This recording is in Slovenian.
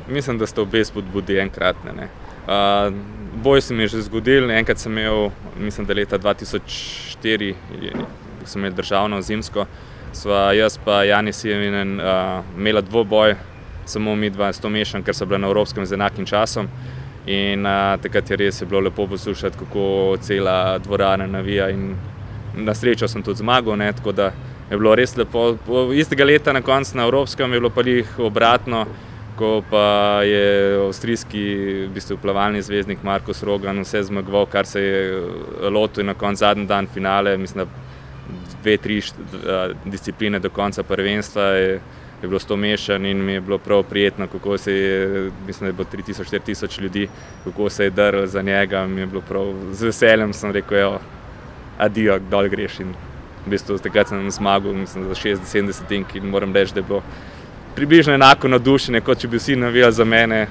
Mislim, da sta obe spodbudi enkratne. Boj se mi je že zgodil, enkrat sem imel, mislim, da leta 2004, sem imel državno zimsko, sva jaz pa Jani Sivinen imela dvoboj, samo mi dva s to mešan, ker so bila na evropskem z enakim časom. In takrat je res bilo lepo poslušati, kako cela dvorana navija in na srečo sem tudi zmagal, tako da je bilo res lepo. Istega leta na koncu na evropskem je bilo pa jih obratno, ko pa je avstrijski plavalni zvezdnik Markus Rogan vse zmagoval, kar se je lotil, in na koncu zadnji dan finale, mislim, da 2-3 discipline do konca prvenstva je bilo s to mešan in mi je bilo prav prijetno, kako se je, mislim, da je bilo 3000-4000 ljudi, kako se je drl za njega, mi je bilo prav, z veseljem sem rekel, adijo, dol greš, in v bistvu takrat sem zmagal, mislim, za 60-70 in moram reči, da je bilo približno enako navdušenje, kot če bi vsi navijali za mene.